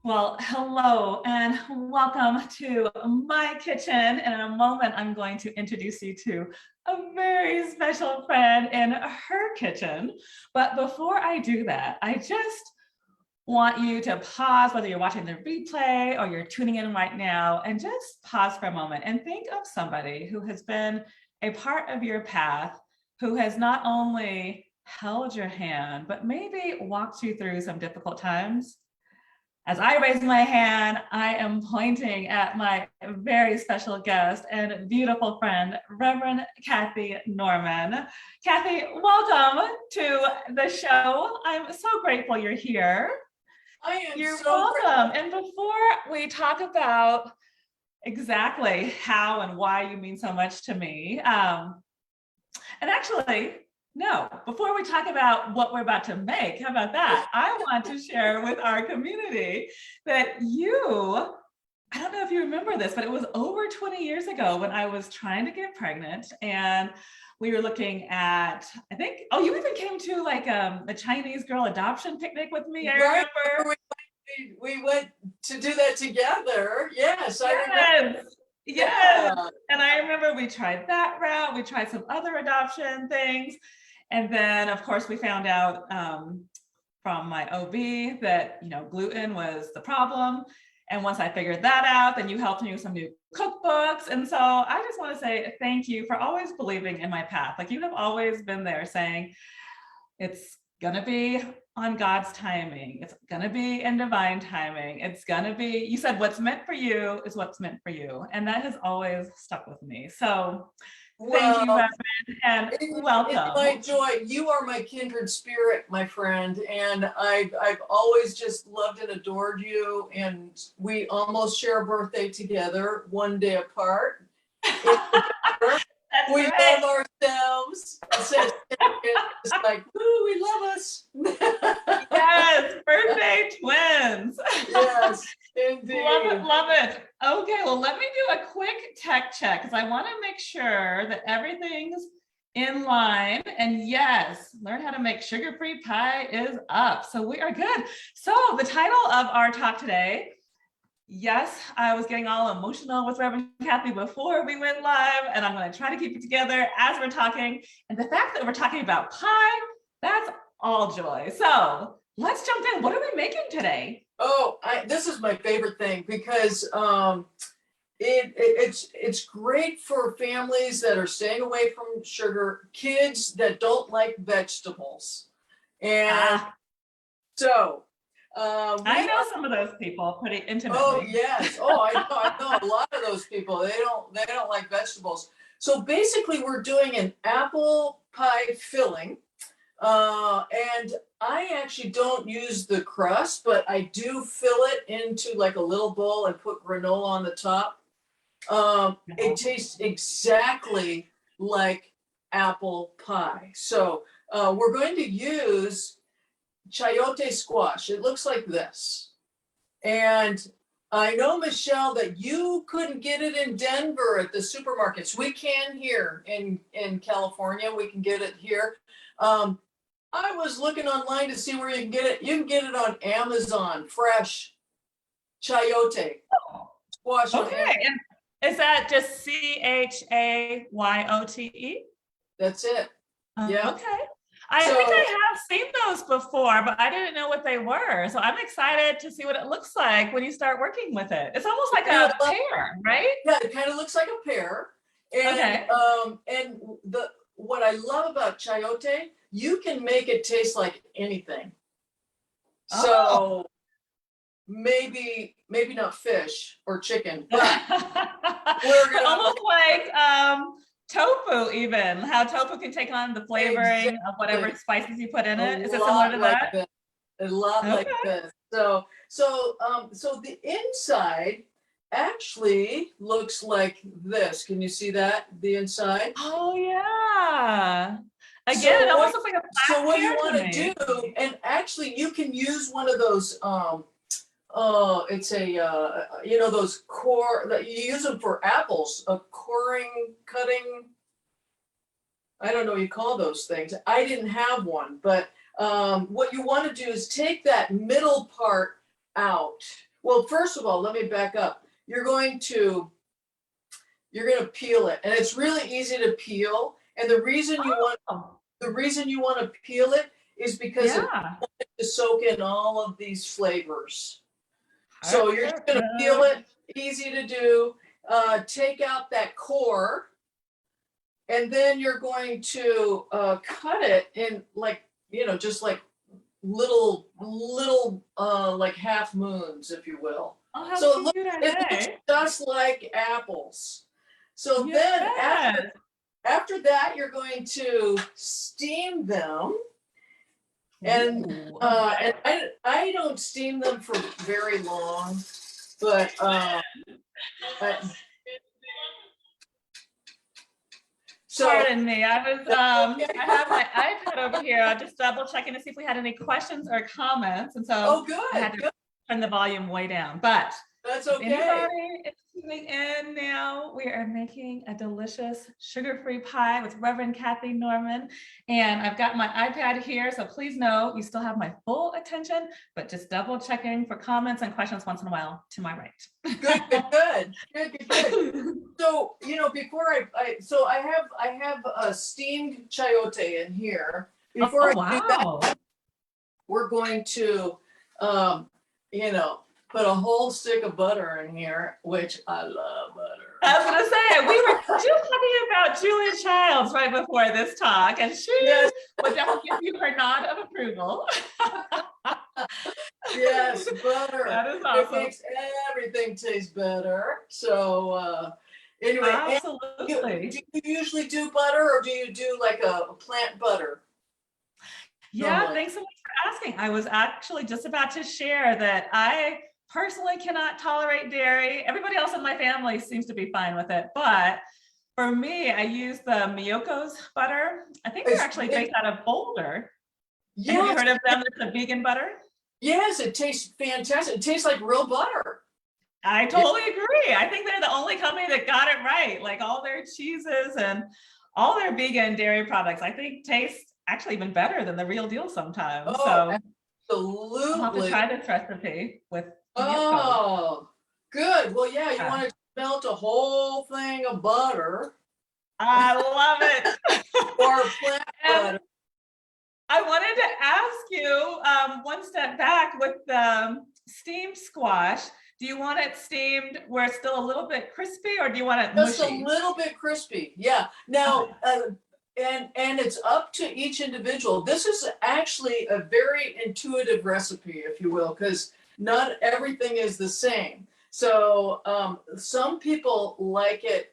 Well, hello and welcome to my kitchen. And in a moment, I'm going to introduce you to a very special friend in her kitchen. But before I do that, I just want you to pause, whether you're watching the replay or you're tuning in right now, and just pause for a moment and think of somebody who has been a part of your path, who has not only held your hand, but maybe walked you through some difficult times. As I raise my hand, I am pointing at my very special guest and beautiful friend, Reverend Kathy Norman. Kathy, welcome to the show. I'm so grateful you're here. You're welcome. And before we talk about exactly how and why you mean so much to me, and actually, no, before we talk about what we're about to make, how about that? I want to share with our community that I don't know if you remember this, but it was over 20 years ago when I was trying to get pregnant and we were looking at, you even came to like a Chinese girl adoption picnic with me, I remember. We went to do that together. Yes, I remember. Yes. And I remember we tried that route. We tried some other adoption things. And then, of course, we found out from my OB that, gluten was the problem. And once I figured that out, then you helped me with some new cookbooks. And so I just want to say thank you for always believing in my path. Like you have always been there saying, it's going to be on God's timing. It's going to be in divine timing. It's going to be, you said, what's meant for you is what's meant for you. And that has always stuck with me. So thank you, Reverend, and welcome. It's my joy. You are my kindred spirit, my friend. And I've always just loved and adored you. And we almost share a birthday together, one day apart. We love ourselves. It's like, ooh, we love us. Yes, birthday twins. Yes, indeed. Love it. Okay, well, let me do a quick tech check because I want to make sure that everything's in line. And yes, learn how to make sugar-free pie is up. So we are good. So the title of our talk today, yes, I was getting all emotional with Reverend Kathy before we went live, and I'm going to try to keep it together as we're talking. And the fact that we're talking about pie, that's all joy. So let's jump in. What are we making today? Oh, this is my favorite thing because it's great for families that are staying away from sugar, kids that don't like vegetables, and so. I know some of those people pretty intimately. Oh yes. Oh, I know a lot of those people. They don't like vegetables. So basically, we're doing an apple pie filling, and I actually don't use the crust, but I do fill it into like a little bowl and put granola on the top. It tastes exactly like apple pie. So we're going to use chayote squash. It looks like this. And I know, Michelle, that you couldn't get it in Denver at the supermarkets. We can here in California. We can get it here. I was looking online to see where you can get it. You can get it on Amazon, fresh chayote squash. Okay. And is that just CHAYOTE? That's it. Yeah. Okay. I think I have seen those before, but I didn't know what they were. So I'm excited to see what it looks like when you start working with it. It's almost like a pear, right? Yeah, it kind of looks like a pear. And and what I love about chayote, you can make it taste like anything. So maybe not fish or chicken, but we're gonna almost like tofu, even how tofu can take on the flavoring of whatever spices you put in it. Is it similar to that? A lot like this. So the inside actually looks like this. Can you see that? The inside? Oh yeah. Again, it almost looks like a black. So what you want to do, and actually you can use one of those it's a those core that you use them for apples, a cutting. I don't know what you call those things. I didn't have one, but what you want to do is take that middle part out. Well, first of all, let me back up. You're going to peel it, and it's really easy to peel. And Oh, the reason you want to peel it is because it yeah. to soak in all of these flavors. So you're just going to peel Perfect. it, easy to do. Take out that core, and then you're going to cut it in like, just like little like half moons, if you will. Oh, how So cute are it looks they? just like apples. So then Yes. after that, you're going to steam them. And Ooh, and I don't steam them for very long, but I, so pardon me. I have my iPad over here. I'm just double checking to see if we had any questions or comments. And so oh, I had good, to good. turn the volume way down. But That's if okay. anybody is tuning in now, we are making a delicious sugar-free pie with Reverend Kathy Norman. And I've got my iPad here, so please know you still have my full attention, but just double checking for comments and questions once in a while to my right. Good, good, good, good, good, good. So before so I have a steamed chayote in here. Before Oh, I do that, wow. we're going to you know put a whole stick of butter in here, which I love butter. I was going to say, we were just talking about Julia Childs right before this talk, and she Yes, would definitely give you her nod of approval. yes, butter. That is It awesome. makes everything taste better. So anyway, and do Absolutely. you usually do butter, or do you do like a plant butter Yeah, normally? thanks so much for asking. I was actually just about to share that I personally cannot tolerate dairy. Everybody else in my family seems to be fine with it, but for me, I use the Miyoko's butter. I think they're It's actually it, based out of Boulder. Have you yes, heard of them? It's a vegan butter. yes, it tastes fantastic. It tastes like real butter. I Yeah. totally agree. I think they're the only company that got it right. Like all their cheeses and all their vegan dairy products, I think taste actually even better than the real deal sometimes. Oh, So I'll have to absolutely. try this recipe with Miyoko. Oh, good. Well, yeah, you Yeah. want to melt a whole thing of butter I love it. or plant And butter. I wanted to ask you one step back with the steamed squash. Do you want it steamed where it's still a little bit crispy, or do you want it Just a mushy? little bit crispy. Yeah. Okay. Now, and it's up to each individual. This is actually a very intuitive recipe, if you will, because not everything is the same. So some people like it,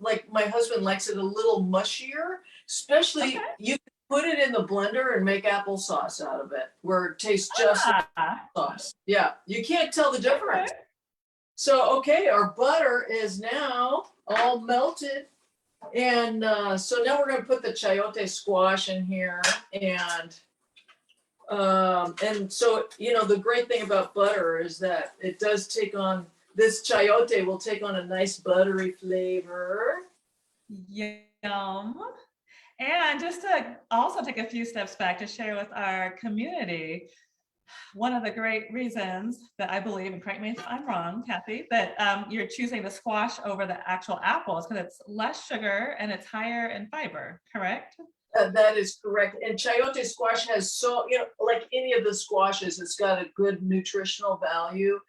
like my husband likes it a little mushier, especially Okay. you can put it in the blender and make applesauce out of it, where it tastes just like Ah, sauce. Yeah, you can't tell the okay. difference. So, okay, our butter is now all melted. And so now we're going to put the chayote squash in here. And so, the great thing about butter is that it does take on, this chayote will take on a nice buttery flavor. Yum. And just to also take a few steps back to share with our community, one of the great reasons that I believe, and correct me if I'm wrong, Kathy, that you're choosing the squash over the actual apple is because it's less sugar and it's higher in fiber, correct? That is correct. And chayote squash has like any of the squashes, it's got a good nutritional value.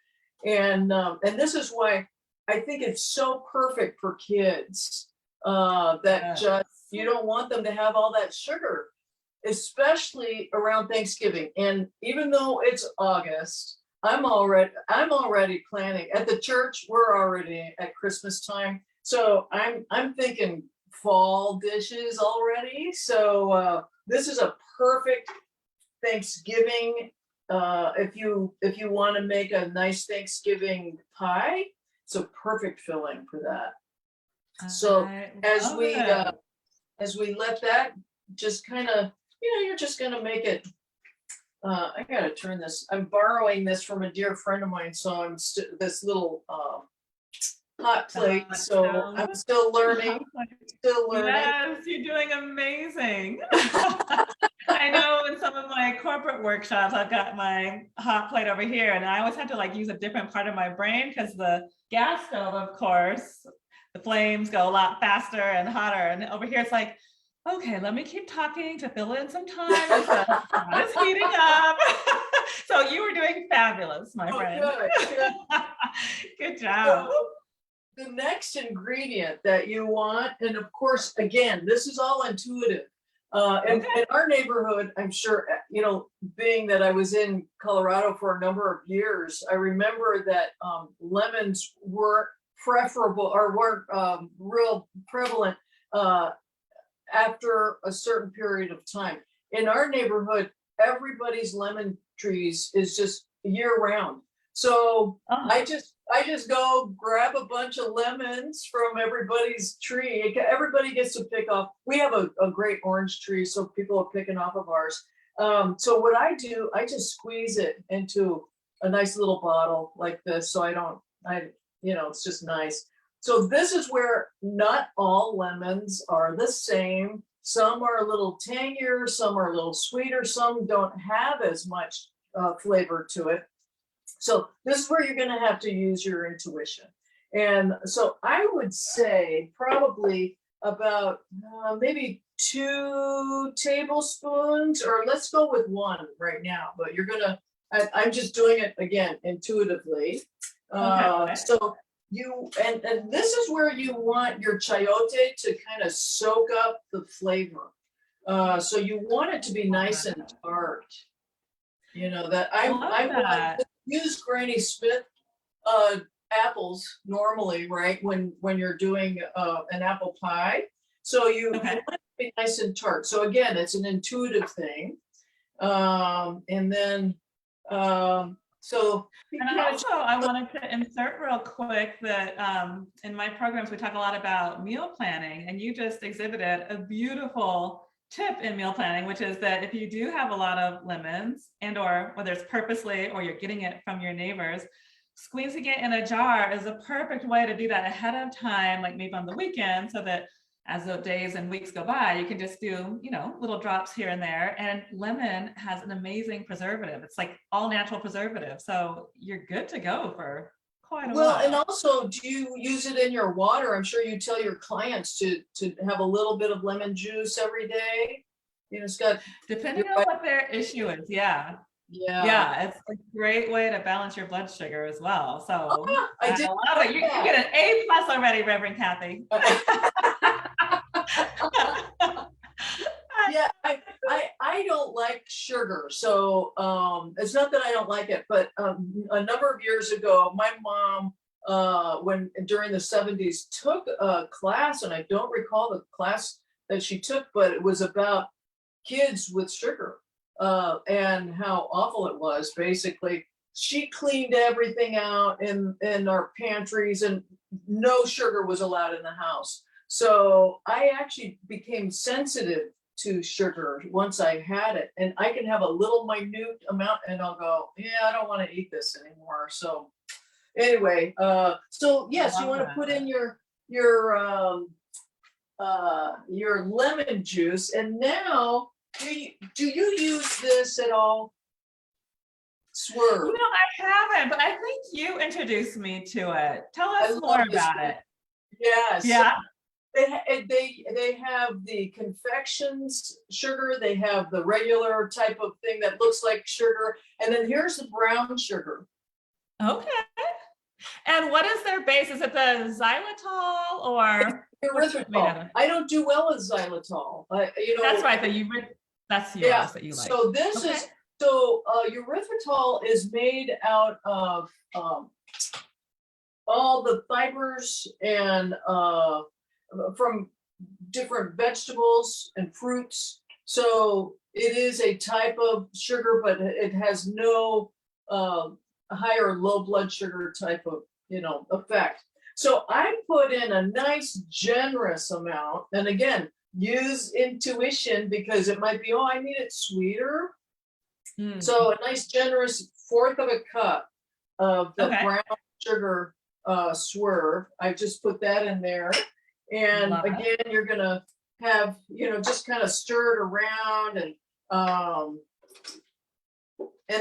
And this is why I think it's so perfect for kids. That Yes. just you don't want them to have all that sugar, especially around Thanksgiving. And even though it's August, I'm already planning. At the church, we're already at Christmas time. So I'm thinking fall dishes already. So this is a perfect Thanksgiving. If you want to make a nice Thanksgiving pie, it's a perfect filling for that. So I as love we uh, it. as we let that just kind of, you're just gonna make it. I gotta turn this. I'm borrowing this from a dear friend of mine, so this little hot plate, so I'm still learning, still learning. Yes, you're doing amazing. I know in some of my corporate workshops, I've got my hot plate over here, and I always have to like use a different part of my brain because the gas stove, of course, the flames go a lot faster and hotter. And over here, it's like, okay, let me keep talking to fill in some time as the pot is heating up. So you were doing fabulous, my friend. Good. Good job. So the next ingredient that you want, and of course, again, this is all intuitive. In our neighborhood, I'm sure, being that I was in Colorado for a number of years, I remember that lemons weren't preferable or weren't real prevalent after a certain period of time. In our neighborhood, everybody's lemon trees is just year round. So I just go grab a bunch of lemons from everybody's tree. Everybody gets to pick off. We have a great orange tree, so people are picking off of ours. So what I do, I just squeeze it into a nice little bottle like this. So it's just nice. So this is where not all lemons are the same. Some are a little tangier, some are a little sweeter, some don't have as much flavor to it. So this is where you're going to have to use your intuition. And so I would say probably about maybe 2 tablespoons, or let's go with 1 right now, but I'm just doing it again, intuitively. So and this is where you want your chayote to kind of soak up the flavor. So you want it to be nice and tart. That I use Granny Smith apples normally, right? When you're doing an apple pie. So you want it to be nice and tart. So again, it's an intuitive thing. And then so and also I wanted to insert real quick that in my programs we talk a lot about meal planning, and you just exhibited a beautiful tip in meal planning, which is that if you do have a lot of lemons, and or whether it's purposely or you're getting it from your neighbors, squeezing it in a jar is a perfect way to do that ahead of time, like maybe on the weekend, so that as the days and weeks go by, you can just do, little drops here and there. And lemon has an amazing preservative. It's like all natural preservative. So you're good to go for quite a while. Well, and also, do you use it in your water? I'm sure you tell your clients to have a little bit of lemon juice every day. Scott. Depending on what their issue is, yeah. Yeah, it's a great way to balance your blood sugar as well. So I love it. You get an A+ already, Reverend Kathy. Yeah, I don't like sugar, so it's not that I don't like it, but a number of years ago, my mom, during the 70s, took a class, and I don't recall the class that she took, but it was about kids with sugar and how awful it was. Basically, she cleaned everything out in our pantries, and no sugar was allowed in the house. So I actually became sensitive to sugar once I had it, and I can have a little minute amount and I'll go, I don't want to eat this anymore. So anyway, so yes, you want to put in your lemon juice. And now, do you use this at all? Swerve. I haven't, but I think you introduced me to it. Tell us more about it. Yes. Yeah. They have the confections sugar. They have the regular type of thing that looks like sugar, and then here's the brown sugar. Okay. And what is their base? Is it the xylitol or erythritol? I don't do well with xylitol. That's right. That's yours that you like. So this is erythritol is made out of all the fibers and from different vegetables and fruits. So it is a type of sugar, but it has no high or low blood sugar type of effect. So I put in a nice generous amount, and again, use intuition, because it might be, I need it sweeter. So a nice generous 1/4 of a cup of the brown sugar swerve. I just put that in there. And Love it. again, you're gonna have, just kind of stir it around and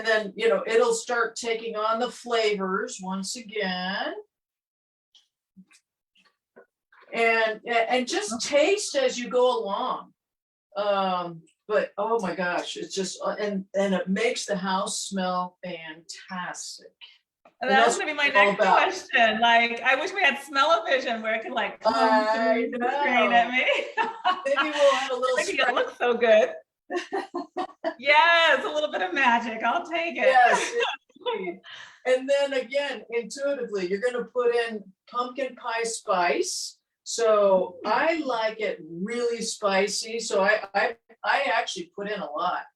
then, it'll start taking on the flavors once again. And just taste as you go along. But oh my gosh, it's just and it makes the house smell fantastic. That was gonna be my next question. Like, I wish we had smell-o-vision where it could like come through the screen at me. Maybe we'll have a little. It looks so good. Yes, a little bit of magic. I'll take it. Yes. And then again, intuitively, you're going to put in pumpkin pie spice. So I like it really spicy. So I actually put in a lot.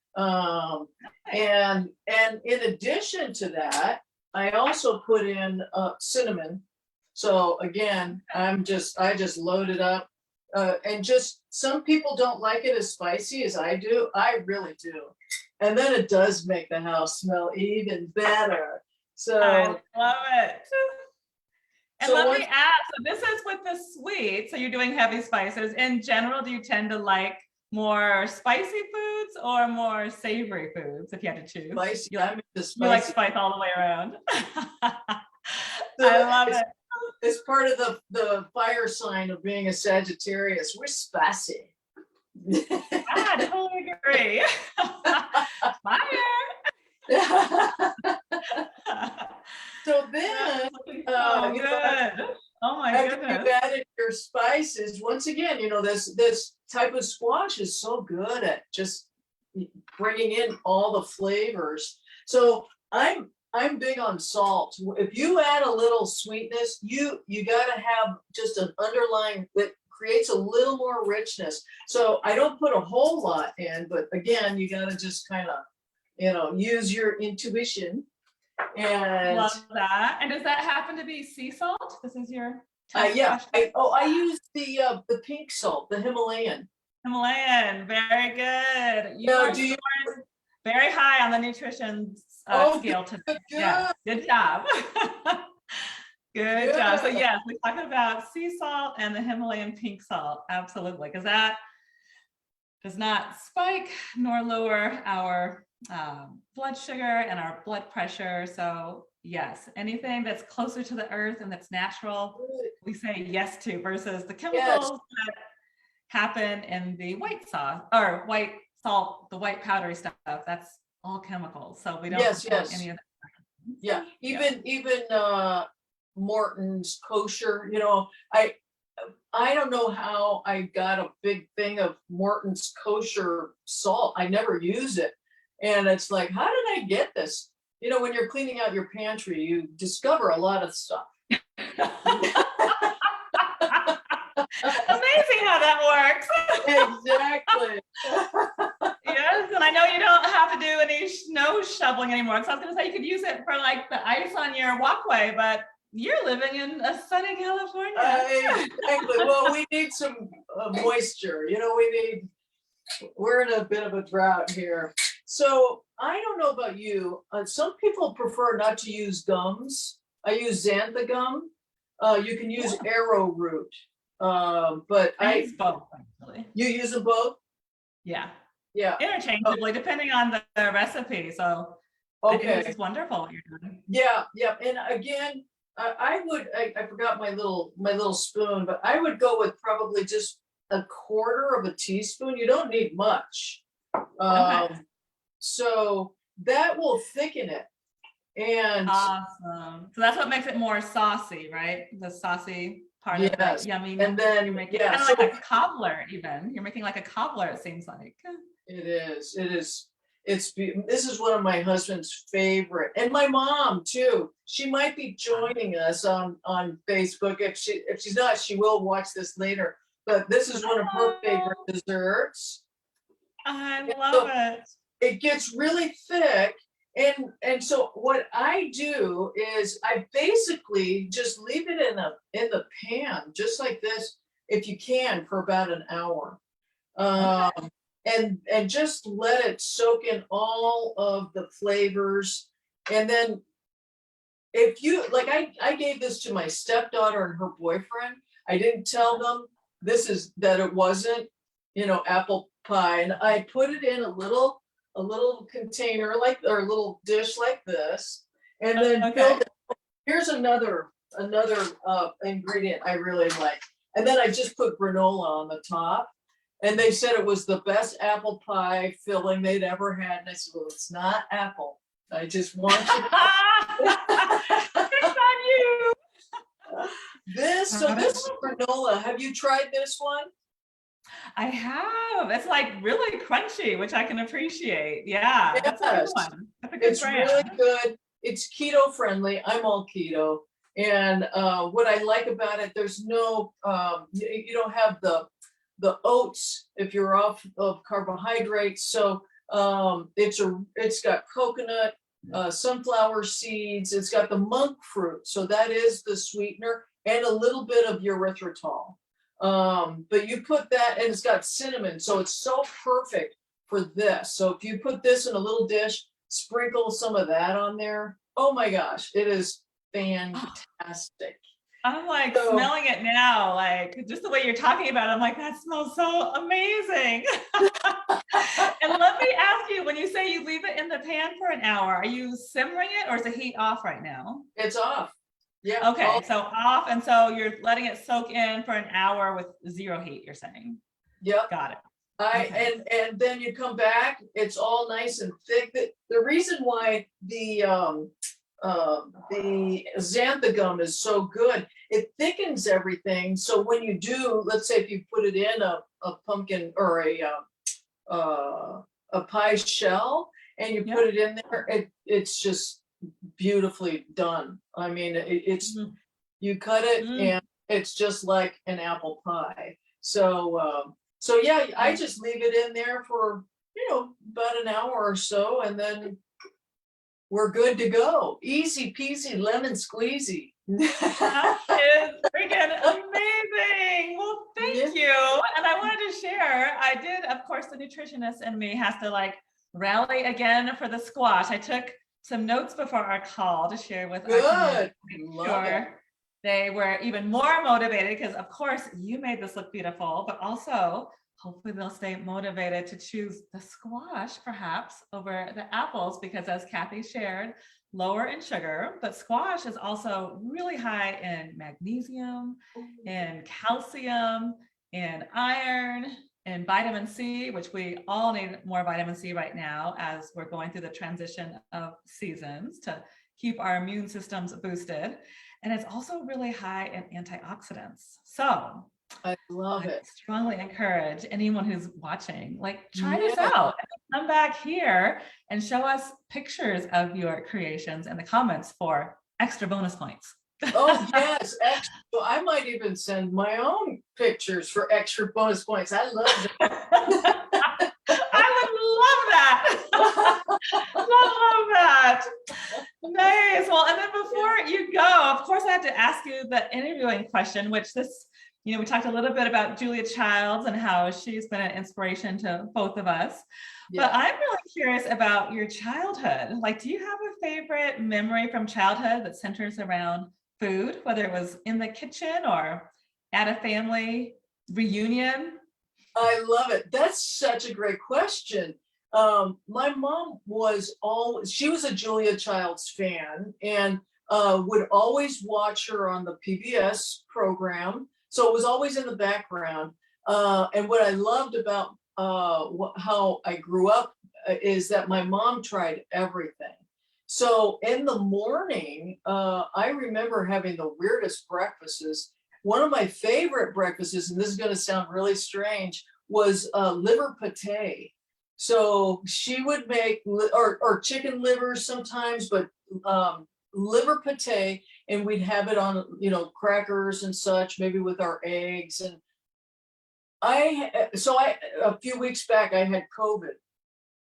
And in addition to that, I also put in cinnamon. So again, I just load it up. And just some people don't like it as spicy as I do. I really do. And then it does make the house smell even better. So I love it. And let me ask, so this is with the sweet, so you're doing heavy spices. In general, do you tend to like more spicy foods or more savory foods, if you had to choose? Spicy. You like spice all the way around. So I love it. It's part of the fire sign of being a Sagittarius. We're spicy. I totally agree. Fire. So then, oh my after goodness. you've added your spices, once again, this type of squash is so good at just bringing in all the flavors. So I'm big on salt. If you add a little sweetness, you got to have just an underlying that creates a little more richness. So I don't put a whole lot in, but again, you got to just kind of, use your intuition. And love that. And does that happen to be sea salt? This is your yeah. I use the pink salt, the Himalayan. Himalayan, very good. You are very high on the nutrition scale today. Good. Yeah, good job. Good job. So yes, we talk about sea salt and the Himalayan pink salt, absolutely, because that does not spike nor lower our blood sugar and our blood pressure. So yes, anything that's closer to the earth and that's natural, we say yes to, versus the chemicals that happen in the white sauce or white salt, the white powdery stuff. That's all chemicals. So we don't want any of that. Yeah, even Morton's kosher. I don't know how I got a big thing of Morton's kosher salt. I never use it. And it's like, how did I get this? When you're cleaning out your pantry, you discover a lot of stuff. Amazing how that works. Exactly. Yes, and I know you don't have to do any snow shoveling anymore. Because I was going to say you could use it for like the ice on your walkway, but you're living in a sunny California. Exactly. Well, we need some moisture. We're in a bit of a drought here. So I don't know about you. Some people prefer not to use gums. I use xantha gum. You can use arrowroot. But I use both, actually. You use them both? Yeah. Yeah. Interchangeably, depending on the recipe. So I think this is wonderful what you're doing. Yeah. And again, I forgot my little spoon, but I would go with probably just a quarter of a teaspoon. You don't need much. So that will thicken it. And awesome. So that's what makes it more saucy, right? The saucy part of that yummy. And then you're making kind of like a cobbler, even. You're making like a cobbler, it seems like. It is. This is one of my husband's favorite, and my mom too. She might be joining us on Facebook. If she's not, she will watch this later. But this is one of her favorite desserts. I love it. It gets really thick, and so what I do is I basically just leave it in the pan, just like this, if you can, for about an hour. And just let it soak in all of the flavors. And then if you like, I gave this to my stepdaughter and her boyfriend. I didn't tell them that it wasn't, apple pie, and I put it in a little container or a little dish like this, and then Okay. filled it. Here's another ingredient I really like, and then I just put granola on the top. And they said it was the best apple pie filling they'd ever had. And I said, well, it's not apple. I just want you It's on you. to. This is granola. Have you tried this one? I have. It's like really crunchy, which I can appreciate. Yeah, that's a good Yes. one. That's a good It's brand. really good. It's keto friendly. I'm all keto. And what I like about it, there's no, you don't have the oats if you're off of carbohydrates. So it's got coconut, sunflower seeds. It's got the monk fruit, so that is the sweetener, and a little bit of erythritol. But you put that, and it's got cinnamon, so it's so perfect for this. So if you put this in a little dish, sprinkle some of that on there. Oh my gosh, it is fantastic. I'm like smelling it now, like just the way you're talking about it, I'm like, that smells so amazing. And let me ask you, when you say you leave it in the pan for an hour, are you simmering it or is the heat off right now? It's off. Yeah. Okay, so off, and so you're letting it soak in for an hour with zero heat, you're saying? Yep. Got it. And then you come back, it's all nice and thick. The reason why the xanthan gum is so good, it thickens everything. So when you do, let's say if you put it in a pumpkin or a pie shell and you put it in there, it's just beautifully done. I mean, it's you cut it and it's just like an apple pie. So yeah, I just leave it in there for about an hour or so, and then we're good to go. Easy peasy lemon squeezy. That is freaking amazing. Well, thank you. And I wanted to share, I did, of course, the nutritionist in me has to like rally again for the squash. I took some notes before our call to share with Good. Sure. They were even more motivated because, of course, you made this look beautiful, but also hopefully they'll stay motivated to choose the squash perhaps over the apples, because as Kathy shared, lower in sugar, but squash is also really high in magnesium, in calcium, in iron, in vitamin C, which we all need more vitamin C right now as we're going through the transition of seasons to keep our immune systems boosted. And it's also really high in antioxidants. So I love I it. strongly encourage anyone who's watching, like, try this out. Come back here and show us pictures of your creations in the comments for extra bonus points. Oh yes, extra. So I might even send my own pictures for extra bonus points. I love that. I would love that. Love that. Nice. Well, and then before you go, of course, I have to ask you the interviewing question, which we talked a little bit about Julia Childs and how she's been an inspiration to both of us. Yeah. But I'm really curious about your childhood. Like, do you have a favorite memory from childhood that centers around food, whether it was in the kitchen or at a family reunion? I love it. That's such a great question. My mom she was a Julia Childs fan, and would always watch her on the PBS program. So it was always in the background. And what I loved about how I grew up is that my mom tried everything. So in the morning, I remember having the weirdest breakfasts. One of my favorite breakfasts, and this is going to sound really strange, was liver pate. So she would make, or chicken livers sometimes, but liver pate, and we'd have it on, crackers and such, maybe with our eggs. And a few weeks back, I had COVID,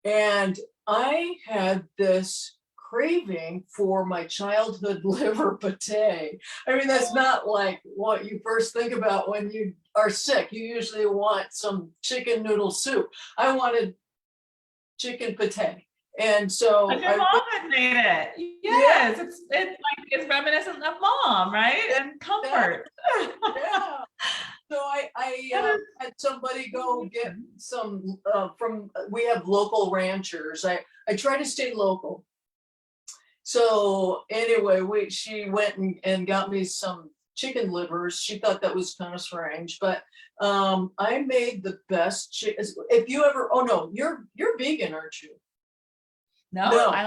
and I had this craving for my childhood liver pate. I mean, that's not like what you first think about when you are sick. You usually want some chicken noodle soup. I wanted chicken pate. And so Like your mom had made it. yeah, Yes, it's like it's reminiscent of mom, right? And comfort. yeah. So I That is had somebody go get amazing. some from, we have local ranchers. I try to stay local. So anyway, she went and got me some chicken livers. She thought that was kind of strange, but I made the best chicken. If you ever, oh no, you're vegan, aren't you? No, No. I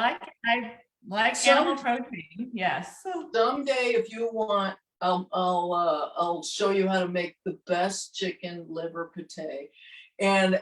like animal Some protein. Yes. Someday, if you want, I'll show you how to make the best chicken liver pate. And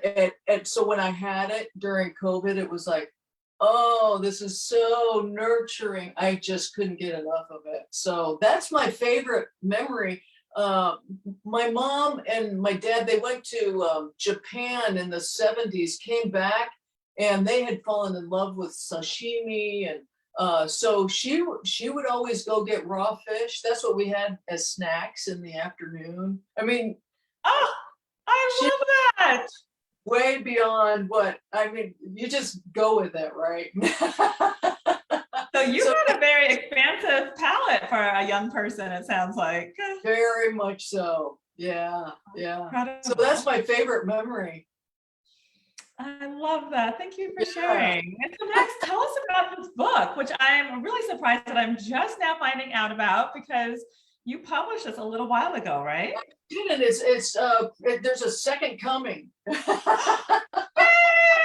so when I had it during COVID, it was like, oh, this is so nurturing. I just couldn't get enough of it. So that's my favorite memory. Uh, my mom and my dad, they went to Japan in the 70s, came back, and they had fallen in love with sashimi, and so she would always go get raw fish. That's what we had as snacks in the afternoon. I mean, Oh, I she love that. way beyond what, I mean, you just go with it, right? So you So got a very expansive palate for a young person, it sounds like. very much so. Yeah, yeah. So that's Incredible. my favorite memory. I love that. Thank you for Yeah. sharing. And so Max, tell us about this book, which I'm really surprised that I'm just now finding out about because you published this a little while ago, right? And there's a second coming. Yay! I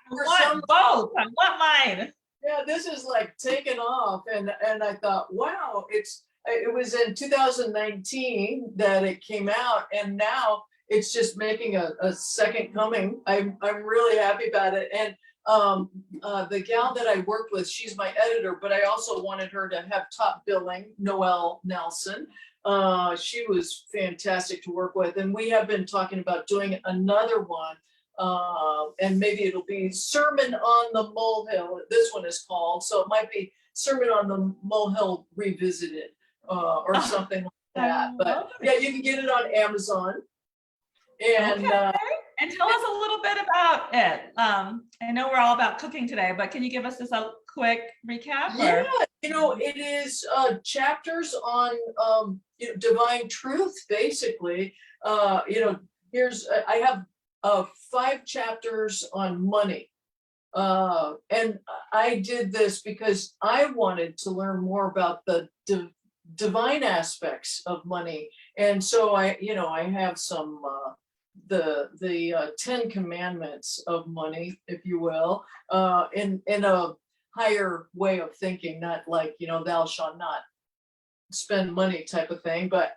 For want some both. I want mine. Yeah, this is like taken off, and I thought, wow, it was in 2019 that it came out, and now it's just making a second coming. I'm really happy about it. And the gal that I worked with, she's my editor, but I also wanted her to have top billing, Noelle Nelson. She was fantastic to work with, and we have been talking about doing another one, and maybe it'll be Sermon on the Molehill. This one is called, so it might be Sermon on the Molehill Revisited, or Oh, something like I that. But love yeah, it. you can get it on Amazon. Okay. And And tell us a little bit about it. I know we're all about cooking today, but can you give us just a quick recap yeah, or? it is chapters on divine truth, basically. Here's I have 5 chapters on money. And I did this because I wanted to learn more about the divine aspects of money. And so I have some the 10 commandments of money, if you will, in a higher way of thinking, not like, thou shalt not spend money type of thing. But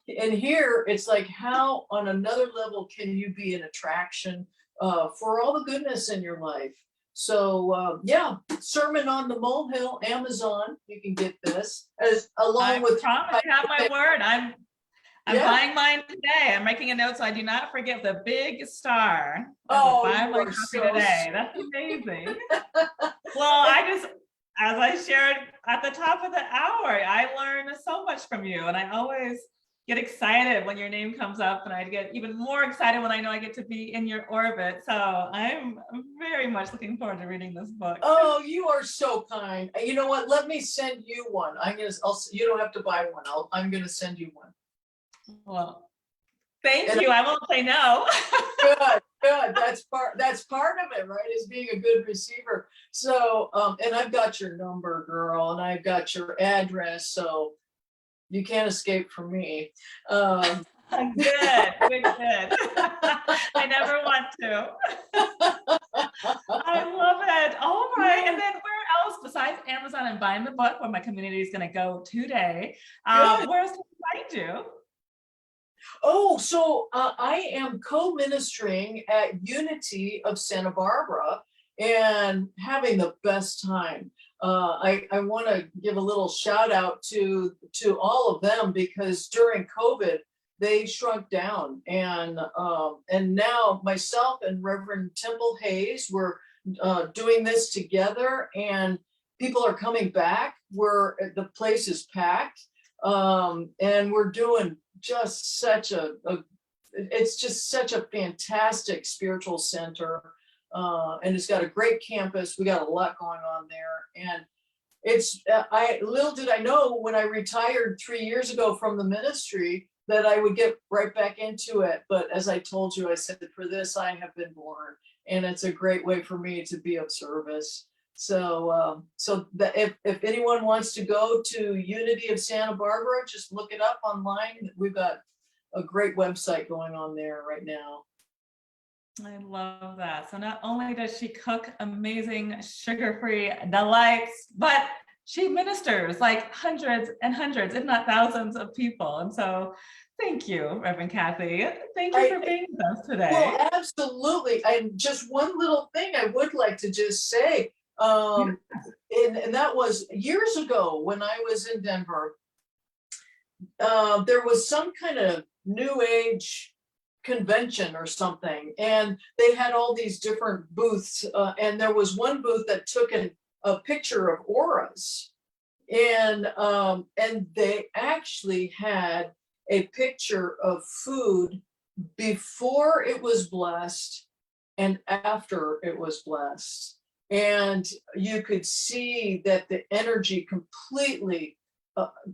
in here, it's like, how on another level can you be an attraction for all the goodness in your life? So yeah, Sermon on the Molehill, Amazon. You can get this as along I with promise you have my word. I'm yeah. buying mine today. I'm making a note so I do not forget the big star. I will Oh, buy you my are copy so today. That's amazing. Well, as I shared at the top of the hour, I learned so much from you, and I always get excited when your name comes up, and I get even more excited when I know I get to be in your orbit. So I'm very much looking forward to reading this book. Oh, you are so kind. You know what? Let me send you one. You don't have to buy one. I'm gonna send you one. Well, thank And you. I won't say no. good, good. That's part of it, right? Is being a good receiver. So, and I've got your number, girl, and I've got your address, so you can't escape from me. Um, Good, good, good. I never want to. I love it. All right. And then where else besides Amazon and buying the book, where my community is going to go today, good. where else can we find you? Oh, so I am co-ministering at Unity of Santa Barbara and having the best time. I want to give a little shout out to all of them, because during COVID they shrunk down, and now myself and Reverend Temple Hayes, we're doing this together, and people are coming back. The place is packed, and we're doing just such it's just such a fantastic spiritual center. and it's got a great campus. We got a lot going on there, and it's little did I know when I retired 3 years ago from the ministry that I would get right back into it. But as I told you, I said, for this I have been born, and it's a great way for me to be of service. So if anyone wants to go to Unity of Santa Barbara, just look it up online. We've got a great website going on there right now. I love that. So not only does she cook amazing sugar-free delights, but she ministers like hundreds and hundreds, if not thousands of people. And so thank you, Reverend Kathy. Thank you for being with us today. Well, absolutely. And just one little thing I would like to just say, and that was years ago when I was in Denver. There was some kind of new age convention or something, and they had all these different booths, and there was one booth that took a picture of auras, and they actually had a picture of food before it was blessed and after it was blessed, and you could see that the energy completely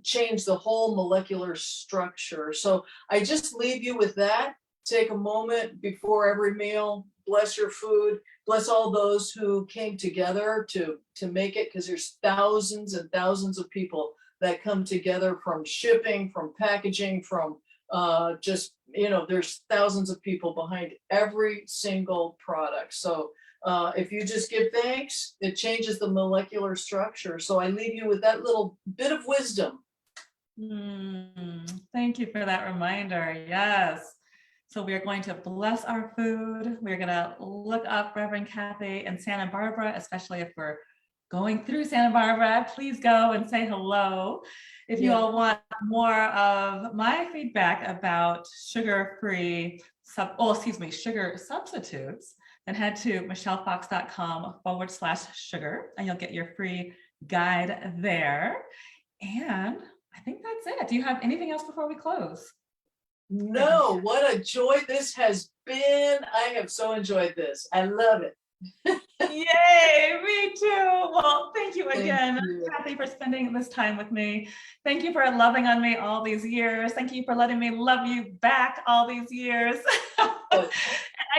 change the whole molecular structure. So I just leave you with that. Take a moment before every meal, bless your food, bless all those who came together to make it, because there's thousands and thousands of people that come together, from shipping, from packaging, from there's thousands of people behind every single product. So if you just give thanks, it changes the molecular structure. So I leave you with that little bit of wisdom. Thank you for that reminder. Yes. So we are going to bless our food. We're going to look up Reverend Kathy in Santa Barbara, especially if we're going through Santa Barbara. Please go and say hello. If you all want more of my feedback about sugar-free, sugar substitutes, then head to michellefox.com/sugar, and you'll get your free guide there. And I think that's it. Do you have anything else before we close? No, what a joy this has been. I have so enjoyed this. I love it. Yay, me too. Well, thank you again, Kathy, for spending this time with me. Thank you for loving on me all these years. Thank you for letting me love you back all these years. I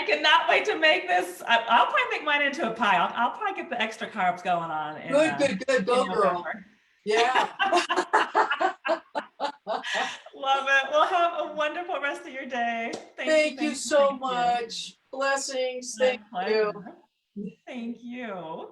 cannot wait to make this. I'll probably make mine into a pie. I'll probably get the extra carbs going on. Good. Go, girl. Yeah. Love it. Well, have a wonderful rest of your day. Thank you so much. Blessings. Thank you. Thank you.